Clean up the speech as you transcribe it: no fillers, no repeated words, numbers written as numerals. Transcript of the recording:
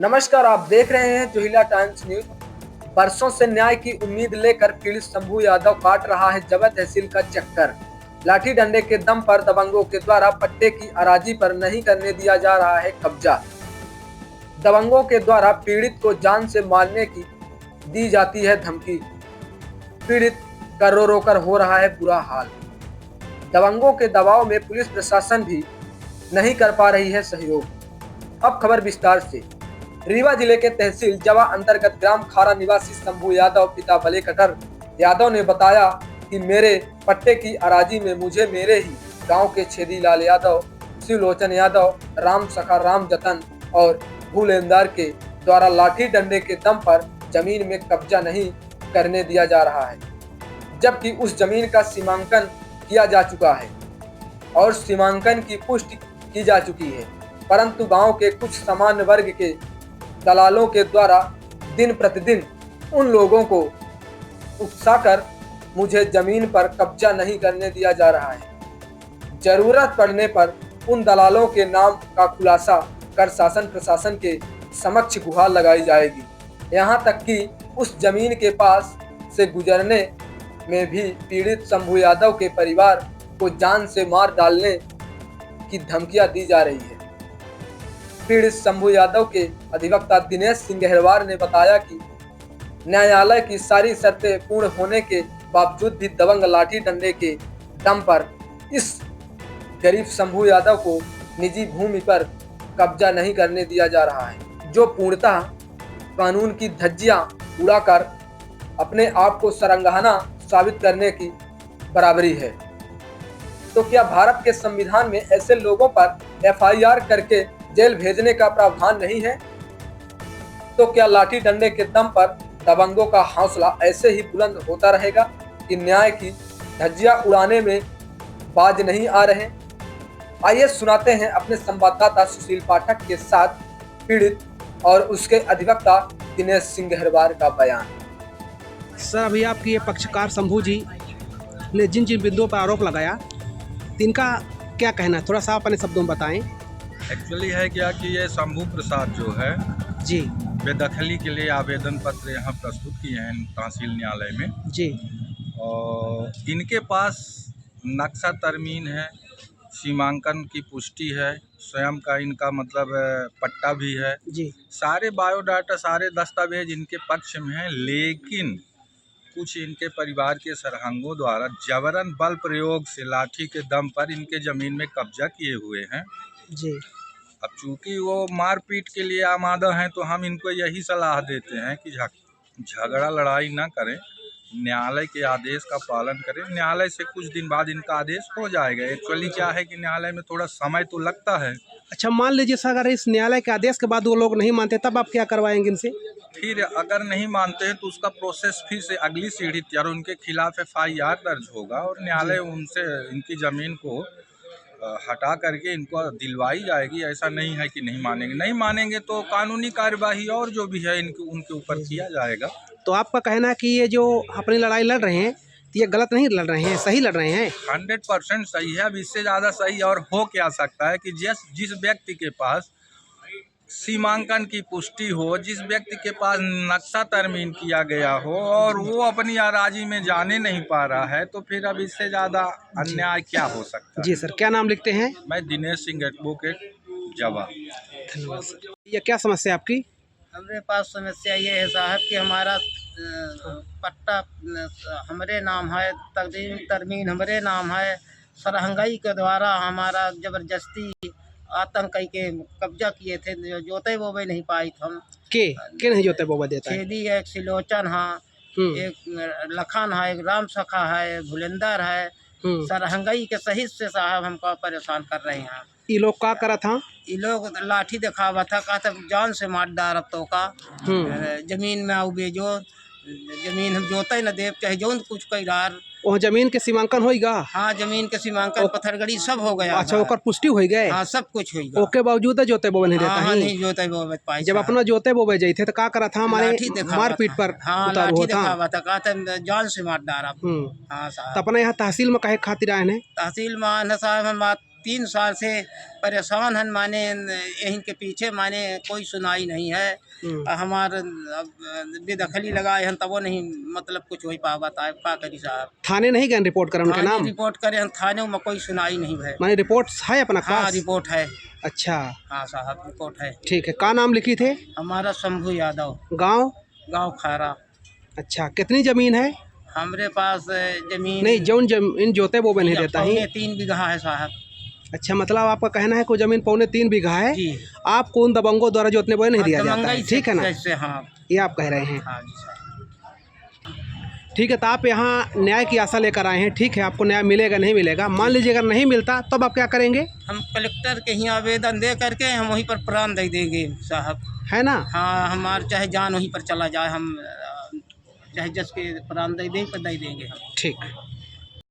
नमस्कार, आप देख रहे हैं जोहिला टाइम्स न्यूज। बरसों से न्याय की उम्मीद लेकर पीड़ित शंभू यादव काट रहा है जबत तहसील का चक्कर। लाठी डंडे के दम पर दबंगों के द्वारा पट्टे की अराजी पर नहीं करने दिया जा रहा है कब्जा। दबंगों के द्वारा पीड़ित को जान से मारने की दी जाती है धमकी। पीड़ित का रो रो कर हो रहा है बुरा हाल। दबंगों के दबाव में पुलिस प्रशासन भी नहीं कर पा रही है सहयोग। अब खबर विस्तार से। रीवा जिले के तहसील जवा अंतर्गत ग्राम खारा निवासी शंभू यादव पिता बले कटर यादव ने बताया कि मेरे पट्टे की अराजी में मुझे मेरे ही गांव के छेदी लाल यादव, शिवलोचन यादव, राम सखा राम जतन और भूलेंदार के द्वारा लाठी डंडे के दम पर जमीन में कब्जा नहीं करने दिया जा रहा है, जबकि उस जमीन का सीमांकन किया जा चुका है और सीमांकन की पुष्टि की जा चुकी है, परंतु गांव के कुछ सामान्य वर्ग के दलालों के द्वारा दिन प्रतिदिन उन लोगों को उकसाकर मुझे जमीन पर कब्जा नहीं करने दिया जा रहा है। जरूरत पड़ने पर उन दलालों के नाम का खुलासा कर शासन प्रशासन के समक्ष गुहार लगाई जाएगी। यहां तक कि उस जमीन के पास से गुजरने में भी पीड़ित शंभू यादव के परिवार को जान से मार डालने की धमकियां दी जा रही है। पीड़ित शंभू यादव के अधिवक्ता दिनेश सिंह गहरवार ने बताया कि न्यायालय की सारी शर्तें पूर्ण होने के बावजूद भी दबंग लाठी डंडे के दम पर इस गरीब शंभू यादव को निजी भूमि पर कब्जा नहीं करने दिया जा रहा है, जो पूर्णतः कानून की धज्जियां उड़ाकर अपने आप को सरंगाना साबित करने की बराबरी है। तो क्या भारत के संविधान में ऐसे लोगों पर FIR करके जेल भेजने का प्रावधान नहीं है? तो क्या लाठी डंडे के दम पर दबंगों का हौसला ऐसे ही बुलंद होता रहेगा कि न्याय की धज्जियां उड़ाने में बाज नहीं आ रहे? आइए सुनाते हैं अपने संवाददाता सुशील पाठक के साथ पीड़ित और उसके अधिवक्ता दिनेश सिंह गहरवार का बयान। सर, अभी आपके ये पक्षकार शंभू जी ने जिन जिन बिंदुओं पर आरोप लगाया, इनका क्या कहना है, थोड़ा सा अपने शब्दों में बताएं। एक्चुअली है क्या कि ये शंभू प्रसाद जो है जी बेदखली के लिए आवेदन पत्र यहाँ प्रस्तुत किए हैं तहसील न्यायालय में जी। और इनके पास नक्शा तरमीन है, सीमांकन की पुष्टि है, स्वयं का इनका मतलब पट्टा भी है जी। सारे बायोडाटा सारे दस्तावेज इनके पक्ष में हैं, लेकिन कुछ इनके परिवार के सरहंगों द्वारा जबरन बल प्रयोग से लाठी के दम पर इनके ज़मीन में कब्जा किए हुए हैं जी। अब चूंकि वो मारपीट के लिए आमादा हैं तो हम इनको यही सलाह देते हैं कि झगड़ा लड़ाई ना करें, न्यायालय के आदेश का पालन करें। न्यायालय से कुछ दिन बाद इनका आदेश हो जाएगा। एक्चुअली क्या है कि न्यायालय में थोड़ा समय तो लगता है। अच्छा, मान लीजिए सर, अगर इस न्यायालय के आदेश के बाद वो लोग नहीं मानते, तब आप क्या करवाएंगे इनसे? फिर अगर नहीं मानते हैं तो उसका प्रोसेस फिर से अगली सीढ़ी तैयार, उनके खिलाफ FIR दर्ज होगा और न्यायालय उनसे इनकी ज़मीन को हटा करके इनको दिलवाई जाएगी। ऐसा नहीं है कि नहीं मानेंगे, नहीं मानेंगे तो कानूनी कार्यवाही और जो भी है उनके ऊपर किया जाएगा। तो आपका कहना है कि ये जो अपनी लड़ाई लड़ रहे हैं, तो ये गलत नहीं लड़ रहे हैं, सही लड़ रहे हैं? 100% सही है। अब इससे ज़्यादा सही और हो क्या सकता है कि जिस व्यक्ति के पास सीमांकन की पुष्टि हो, जिस व्यक्ति के पास नक्शा तरमीन किया गया हो और वो अपनी अराजी में जाने नहीं पा रहा है, तो फिर अब इससे ज़्यादा अन्याय क्या हो सकता है। जी सर, क्या नाम लिखते हैं? मैं दिनेश सिंह एडवोकेट जवा। धन्यवाद सर। ये क्या समस्या आपकी? हमारे पास समस्या ये है साहब कि हमारा पट्टा हमारे नाम है, तरमीन हमारे नाम है, सरहंगाई के द्वारा हमारा ज़बरदस्ती आतंक के कब्जा किए थे, जोते बोबे नहीं पाई हम के नहीं जोते बोबा देता है? छेदी है, एक सिलोचन है, एक लखन है, एक राम सखा है, भुलेंदर है, सरहंगाई के सहित से साहब हमको परेशान कर रहे हैं। ये लोग क्या करा था? ये लोग लाठी दिखावा था, कहा था जान से मार डाल तो का जमीन में आओ बेजो, जमीन हम जोते न देव चाहे जो कुछ कई रार। वो जमीन के सीमांकन होइगा? हाँ, जमीन के सीमांकन पत्थरगड़ी सब हो गया। अच्छा, ओकर पुष्टि हो गए? हाँ, सब कुछ हो गया। ओके बावजूद जोते बोबे नहीं देता हाँ, है? नहीं जोते बोबे पाई। जब अपना जोते बोबे जाते तो क्या करा था? हमारे मारपीट पर हाँ, उतारू लाठी होता? दिखावा था, कहा था जान से मार डाला। हाँ तो साहब। अपने यहाँ तहसील में कहे खातिर आए हैं? तहसील में आने साहब हम 3 साल से परेशान हैं, माने इनके पीछे माने कोई सुनाई नहीं है। हमार बेदखली लगाए हैं तब वो नहीं मतलब कुछ हो पावत है। का करी साहब, थाने नहीं गए रिपोर्ट कर उनके नाम? रिपोर्ट करे हैं थाने में, कोई सुनाई नहीं है। माने रिपोर्ट है अपना हाँ पास? रिपोर्ट है। अच्छा हाँ साहब रिपोर्ट है। ठीक है। का नाम लिखी थे? हमारा शंभू यादव, गांव? गांव खारा। अच्छा, कितनी जमीन है? हमरे पास जमीन नहीं, जौन जमीन जोते वो भी नहीं देता ही। 3 बीघा है साहब। अच्छा, मतलब आपका कहना है कोई जमीन 3.25 बीघा है, जी। आपको उन दबंगों द्वारा जोतने बोए नहीं दिया जाता है, दबंगई ठीक है ना? से हाँ। ये आप कह रहे हैं। हाँ जी साहब। ठीक है, तो आप यहाँ न्याय की आशा लेकर आए हैं, ठीक है, आपको न्याय मिलेगा नहीं मिलेगा, मान लीजिए अगर नहीं मिलता तब आप क्या करेंगे? हम कलेक्टर के ही आवेदन दे करके हम वहीं पर प्राण दे देंगे साहब, है ना? हाँ हमार चाहे जान वहीं पर चला जाए, हम चाहे जस के प्राण दे दें पर दे देंगे हम। ठीक।